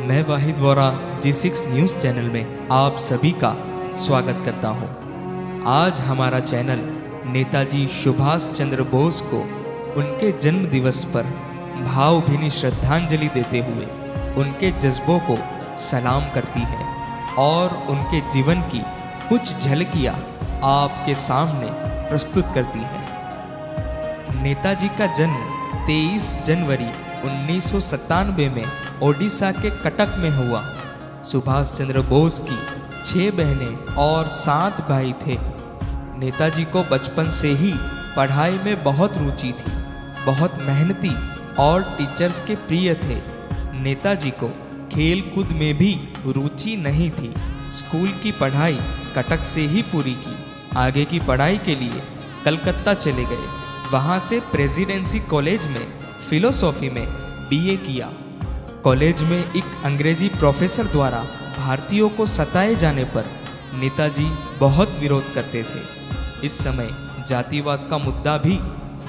मैं वाहिद Vora G6 news channel में आप सभी का स्वागत करता हूं। आज हमारा चैनल नेताजी सुभाष चंद्र बोस को उनके जन्म दिवस पर भावभीनी श्रद्धांजलि देते हुए उनके जज्बों को सलाम करती है और उनके जीवन की कुछ झलकियां आपके सामने प्रस्तुत करती है। नेताजी का जन्म 23 जनवरी 1997 में ओडिशा के कटक में हुआ। सुभाष चंद्र बोस की 6 बहनें और 7 भाई थे। नेताजी को बचपन से ही पढ़ाई में बहुत रुचि थी, बहुत मेहनती और टीचर्स के प्रिय थे। नेताजी को खेल कूद में भी रुचि नहीं थी। स्कूल की पढ़ाई कटक से ही पूरी की। आगे की पढ़ाई के लिए कलकत्ता चले गए। वहाँ से प्रेसिडेंसी कॉलेज में फिलोसॉफी में BA किया। कॉलेज में एक अंग्रेजी प्रोफेसर द्वारा भारतीयों को सताए जाने पर नेताजी बहुत विरोध करते थे। इस समय जातिवाद का मुद्दा भी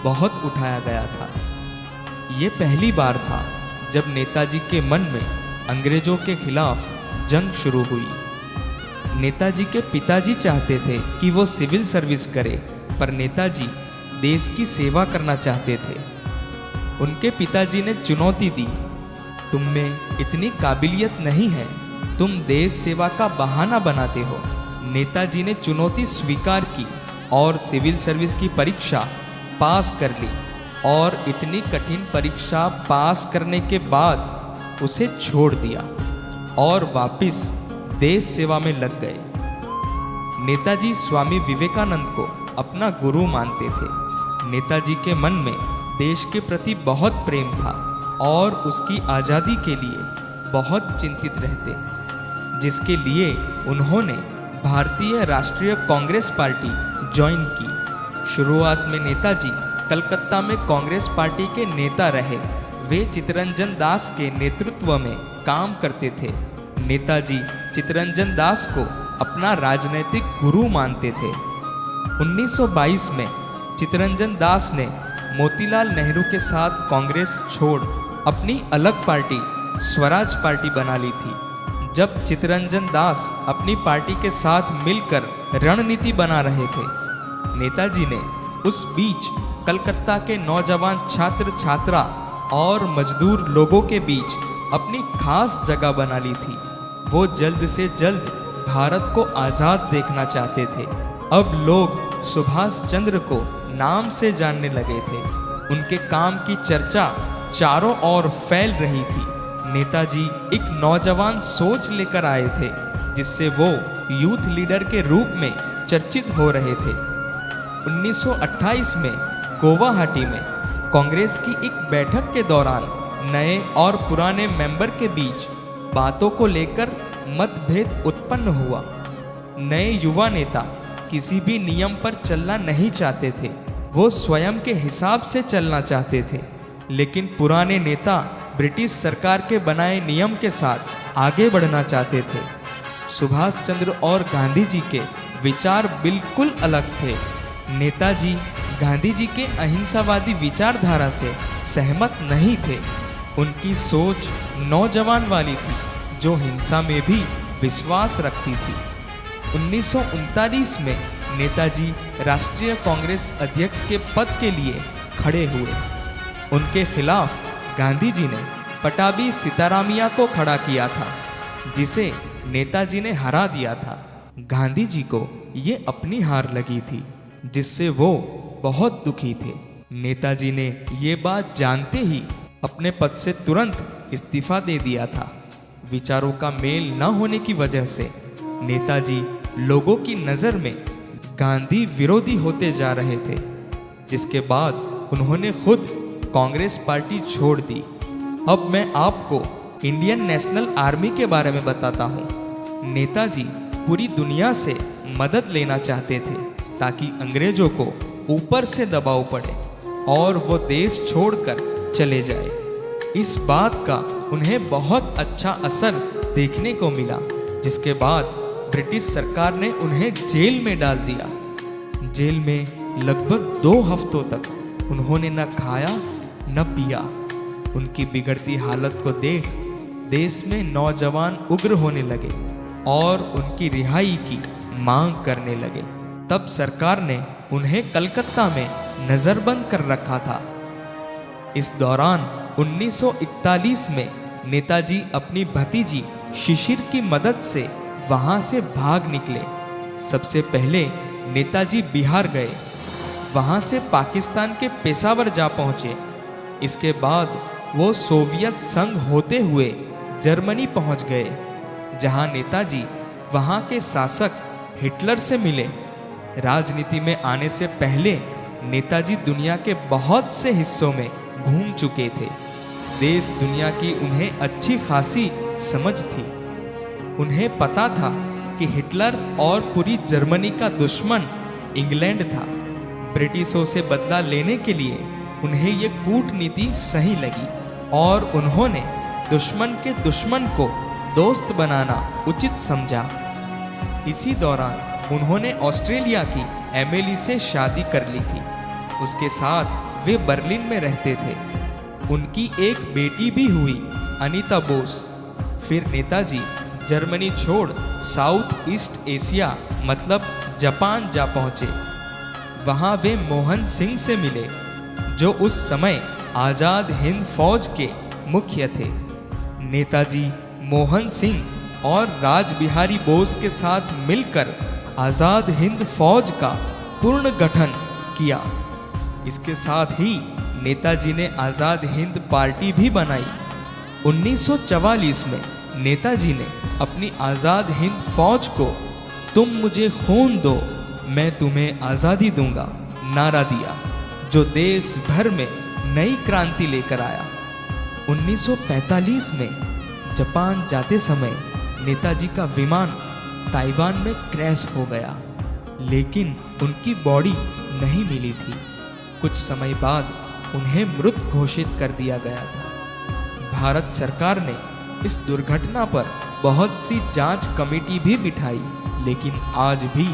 बहुत उठाया गया था। ये पहली बार था जब नेताजी के मन में अंग्रेजों के खिलाफ जंग शुरू हुई। नेताजी के पिताजी चाहते थे कि वो सिविल सर्विस करे, पर नेताजी देश की सेवा करना चाहते थे। उनके पिताजी ने चुनौती दी, तुम में इतनी काबिलियत नहीं है, तुम देश सेवा का बहाना बनाते हो। नेताजी ने चुनौती स्वीकार की और सिविल सर्विस की परीक्षा पास कर ली और इतनी कठिन परीक्षा पास करने के बाद उसे छोड़ दिया और वापस देश सेवा में लग गए। नेताजी स्वामी विवेकानंद को अपना गुरु मानते थे। नेताजी के मन में देश के प्रति बहुत प्रेम था और उसकी आज़ादी के लिए बहुत चिंतित रहते, जिसके लिए उन्होंने भारतीय राष्ट्रीय कांग्रेस पार्टी ज्वाइन की। शुरुआत में नेताजी कलकत्ता में कांग्रेस पार्टी के नेता रहे। वे चित्तरंजन दास के नेतृत्व में काम करते थे। नेताजी चित्तरंजन दास को अपना राजनैतिक गुरु मानते थे। 1922 में चित्तरंजन दास ने मोतीलाल नेहरू के साथ कांग्रेस छोड़ अपनी अलग पार्टी स्वराज पार्टी बना ली थी। जब चित्तरंजन दास अपनी पार्टी के साथ मिलकर रणनीति बना रहे थे, नेताजी ने उस बीच कलकत्ता के नौजवान छात्र छात्रा और मजदूर लोगों के बीच अपनी खास जगह बना ली थी। वो जल्द से जल्द भारत को आज़ाद देखना चाहते थे। अब लोग सुभाष चंद्र को नाम से जानने लगे थे। उनके काम की चर्चा चारों ओर फैल रही थी। नेताजी एक नौजवान सोच लेकर आए थे, जिससे वो यूथ लीडर के रूप में चर्चित हो रहे थे। 1928 में गुवाहाटी में कांग्रेस की एक बैठक के दौरान नए और पुराने मेंबर के बीच बातों को लेकर मतभेद उत्पन्न हुआ। नए युवा नेता किसी भी नियम पर चलना नहीं चाहते थे। वो स्वयं के हिसाब से चलना चाहते थे, लेकिन पुराने नेता ब्रिटिश सरकार के बनाए नियम के साथ आगे बढ़ना चाहते थे। सुभाष चंद्र और गांधी जी के विचार बिल्कुल अलग थे। नेताजी गांधी जी के अहिंसावादी विचारधारा से सहमत नहीं थे। उनकी सोच नौजवान वाली थी, जो हिंसा में भी विश्वास रखती थी। 1939 में नेताजी राष्ट्रीय कांग्रेस अध्यक्ष के पद के लिए खड़े हुए। उनके खिलाफ गांधी जी ने पटाभी सीतारामैया को खड़ा किया था, जिसे नेताजी ने हरा दिया था। गांधी जी को ये अपनी हार लगी थी, जिससे वो बहुत दुखी थे। नेताजी ने ये बात जानते ही अपने पद से तुरंत इस्तीफा दे दिया था। विचारों का मेल न होने की वजह से नेताजी लोगों की नज़र में गांधी विरोधी होते जा रहे थे, जिसके बाद उन्होंने खुद कांग्रेस पार्टी छोड़ दी। अब मैं आपको इंडियन नेशनल आर्मी के बारे में बताता हूँ। नेताजी पूरी दुनिया से मदद लेना चाहते थे, ताकि अंग्रेजों को ऊपर से दबाव पड़े और वो देश छोड़कर चले जाए। इस बात का उन्हें बहुत अच्छा असर देखने को मिला, जिसके बाद ब्रिटिश सरकार ने उन्हें जेल में डाल दिया। जेल में लगभग 2 हफ्तों तक उन्होंने न खाया न पिया। उनकी बिगड़ती हालत को देख देश में नौजवान उग्र होने लगे और उनकी रिहाई की मांग करने लगे। तब सरकार ने उन्हें कलकत्ता में नजरबंद कर रखा था। इस दौरान 1941 में नेताजी अपनी भतीजी शिशिर की मदद से वहां से भाग निकले। सबसे पहले नेताजी बिहार गए, वहां से पाकिस्तान के पेशावर जा पहुंचे। इसके बाद वो सोवियत संघ होते हुए जर्मनी पहुंच गए, जहां नेताजी वहां के शासक हिटलर से मिले। राजनीति में आने से पहले नेताजी दुनिया के बहुत से हिस्सों में घूम चुके थे। देश दुनिया की उन्हें अच्छी खासी समझ थी। उन्हें पता था कि हिटलर और पूरी जर्मनी का दुश्मन इंग्लैंड था। ब्रिटिशों से बदला लेने के लिए उन्हें ये कूटनीति सही लगी और उन्होंने दुश्मन के दुश्मन को दोस्त बनाना उचित समझा। इसी दौरान उन्होंने ऑस्ट्रेलिया की एमिली से शादी कर ली थी। उसके साथ वे बर्लिन में रहते थे। उनकी एक बेटी भी हुई, अनीता बोस। फिर नेताजी जर्मनी छोड़ साउथ ईस्ट एशिया मतलब जापान जा पहुंचे। वहां वे मोहन सिंह से मिले, जो उस समय आज़ाद हिंद फौज के मुख्य थे। नेताजी मोहन सिंह और राजबिहारी बोस के साथ मिलकर आज़ाद हिंद फौज का पूर्ण गठन किया। इसके साथ ही नेताजी ने आज़ाद हिंद पार्टी भी बनाई। 1944 में नेताजी ने अपनी आज़ाद हिंद फौज को तुम मुझे खून दो मैं तुम्हें आज़ादी दूंगा नारा दिया, जो देश भर में नई क्रांति लेकर आया। 1945 में जापान जाते समय नेताजी का विमान ताइवान में क्रैश हो गया, लेकिन उनकी बॉडी नहीं मिली थी। कुछ समय बाद उन्हें मृत घोषित कर दिया गया था। भारत सरकार ने इस दुर्घटना पर बहुत सी जांच कमेटी भी बिठाई, लेकिन आज भी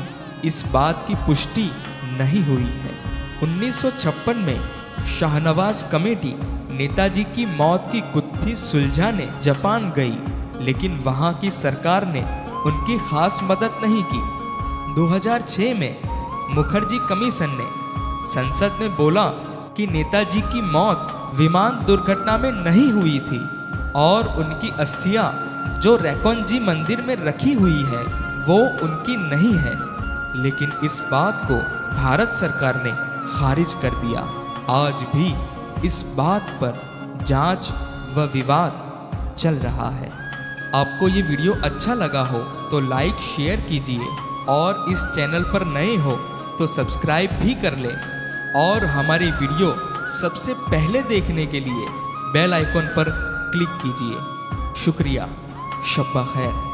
इस बात की पुष्टि नहीं हुई है। 1956 में शाहनवाज कमेटी नेताजी की मौत की गुत्थी सुलझाने जापान गई, लेकिन वहां की सरकार ने उनकी खास मदद नहीं की। 2006 में मुखर्जी कमीशन ने संसद में बोला कि नेताजी की मौत विमान दुर्घटना में नहीं हुई थी और उनकी अस्थियां जो रैकोनजी मंदिर में रखी हुई है वो उनकी नहीं है, लेकिन इस बात को भारत सरकार ने खारिज कर दिया। आज भी इस बात पर जांच व विवाद चल रहा है। आपको ये वीडियो अच्छा लगा हो तो लाइक शेयर कीजिए और इस चैनल पर नए हो तो सब्सक्राइब भी कर लें और हमारी वीडियो सबसे पहले देखने के लिए बेल आइकॉन पर क्लिक कीजिए। शुक्रिया। शब्बा खैर।